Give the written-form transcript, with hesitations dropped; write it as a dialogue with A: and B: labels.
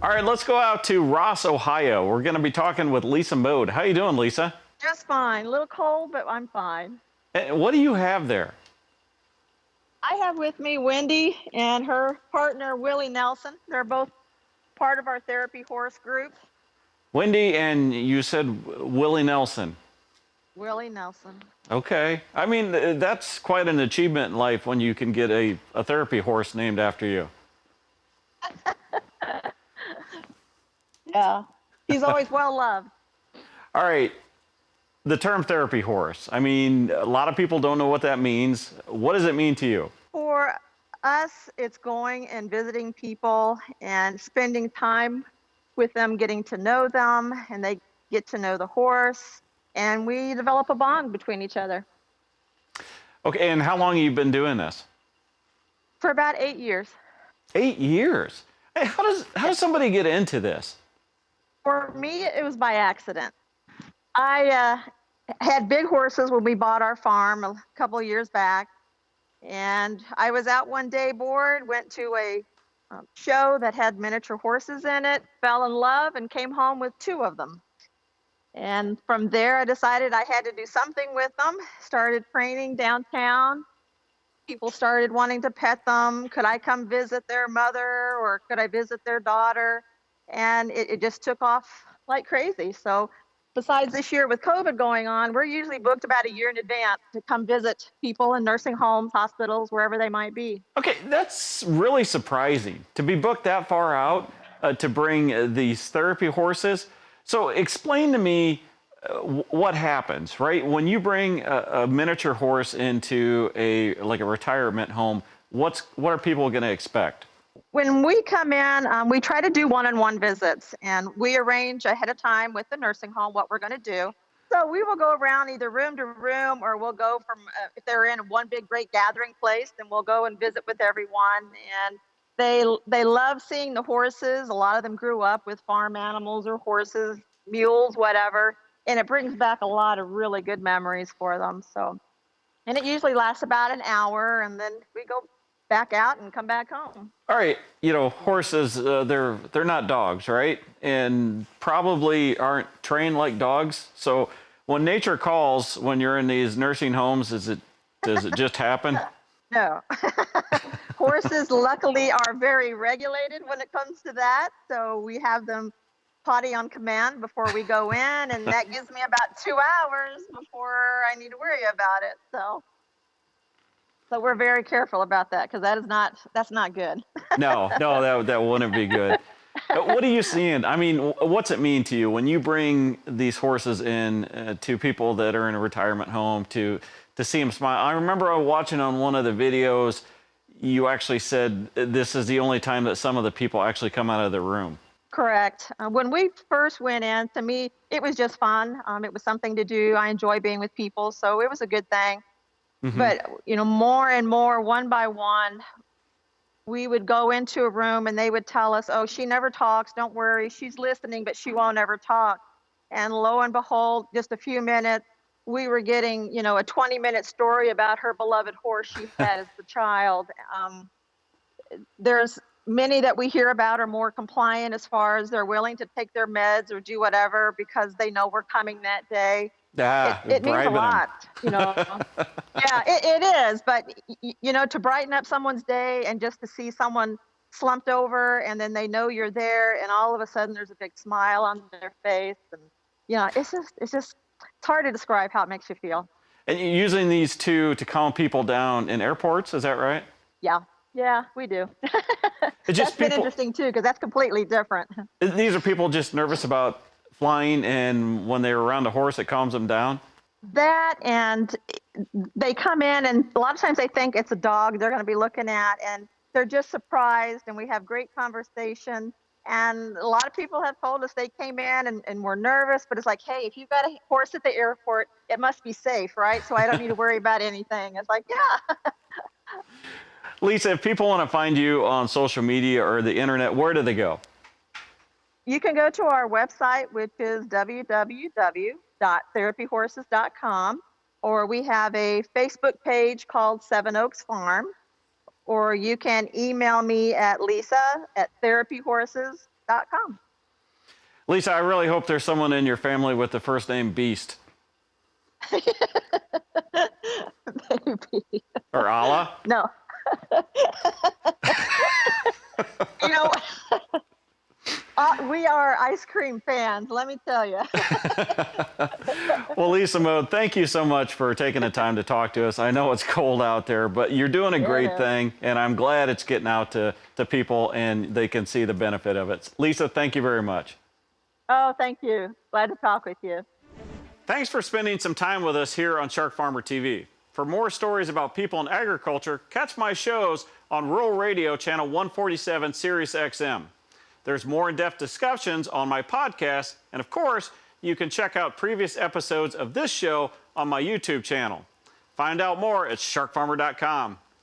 A: All right, let's go out to Ross, Ohio. We're going to be talking with Lisa Moad. How you doing, Lisa?
B: Just fine. A little cold, but I'm fine.
A: What do you have there?
B: I have with me Wendy and her partner, Willie Nelson. They're both part of our therapy horse group.
A: Wendy, and you said Willie Nelson.
B: Willie Nelson.
A: Okay. I mean, that's quite an achievement in life when you can get a therapy horse named after you.
B: Yeah. He's always well loved.
A: All right. The term therapy horse. I mean, a lot of people don't know what that means. What does it mean to you?
B: For us, it's going and visiting people and spending time with them, getting to know them, and they get to know the horse, and we develop a bond between each other.
A: Okay, and how long have you been doing this?
B: For about 8 years.
A: 8 years? Hey, how does somebody get into this?
B: For me, it was by accident. I had big horses when we bought our farm a couple of years back, and I was out one day bored, went to a show that had miniature horses in it, fell in love, and came home with 2 of them. And from there, I decided I had to do something with them, started training downtown. People started wanting to pet them. Could I come visit their mother, or could I visit their daughter? And it just took off like crazy. So besides this year with COVID going on, we're usually booked about a year in advance to come visit people in nursing homes, hospitals, wherever they might be.
A: Okay, that's really surprising to be booked that far out to bring these therapy horses. So explain to me what happens, right? When you bring a miniature horse into a retirement home, what are people going to expect?
B: When we come in, we try to do one-on-one visits, and we arrange ahead of time with the nursing home what we're going to do. So we will go around either room to room, or we'll go from, if they're in one big great gathering place, then we'll go and visit with everyone. And they love seeing the horses. A lot of them grew up with farm animals or horses, mules, whatever, and it brings back a lot of really good memories for them. So, and it usually lasts about an hour, and then we go back out and come back home.
A: All right, horses, they're not dogs, right? And probably aren't trained like dogs. So when nature calls, when you're in these nursing homes, does it just happen?
B: No. Horses, luckily, are very regulated when it comes to that. So we have them potty on command before we go in, and that gives me about 2 hours before I need to worry about it. So we're very careful about that, because that's not good.
A: No, that wouldn't be good. What are you seeing? I mean, what's it mean to you when you bring these horses in to people that are in a retirement home to see them smile? I remember watching on one of the videos, you actually said this is the only time that some of the people actually come out of the room.
B: Correct. When we first went in, to me, it was just fun. It was something to do. I enjoy being with people, so it was a good thing. Mm-hmm. But, more and more, one by one, we would go into a room and they would tell us, oh, she never talks. Don't worry. She's listening, but she won't ever talk. And lo and behold, just a few minutes, we were getting, a 20-minute story about her beloved horse she had as a child. There's many that we hear about are more compliant as far as they're willing to take their meds or do whatever because they know we're coming that day. It means a lot, Yeah, it is. But, to brighten up someone's day and just to see someone slumped over and then they know you're there and all of a sudden there's a big smile on their face. And, it's hard to describe how it makes you feel.
A: And you're using these two to calm people down in airports, is that right?
B: Yeah, we do.
A: That's
B: been interesting, too, because that's completely different.
A: These are people just nervous about flying, and when they're around a horse, it calms them down?
B: That, and they come in, and a lot of times they think it's a dog they're going to be looking at, and they're just surprised, and we have great conversation. And a lot of people have told us they came in and were nervous, but it's like, hey, if you've got a horse at the airport, it must be safe, right? So I don't need to worry about anything. It's like, yeah.
A: Lisa, if people want to find you on social media or the internet, where do they go?
B: You can go to our website, which is www.therapyhorses.com, or we have a Facebook page called Seven Oaks Farm, or you can email me at Lisa@therapyhorses sharkfarmer.com.
A: Lisa, I really hope there's someone in your family with the first name Beast.
B: Maybe.
A: Or Allah.
B: No. You know, we are ice cream fans, let me tell you.
A: Well, Lisa Moad, thank you so much for taking the time to talk to us. I know it's cold out there, but you're doing a great thing, and I'm glad it's getting out to people and they can see the benefit of it. Lisa, thank you very much.
B: Oh, thank you. Glad to talk with you.
A: Thanks for spending some time with us here on Shark Farmer TV. For more stories about people in agriculture, catch my shows on Rural Radio Channel 147 Sirius XM. There's more in-depth discussions on my podcast, and of course, you can check out previous episodes of this show on my YouTube channel. Find out more at sharkfarmer.com.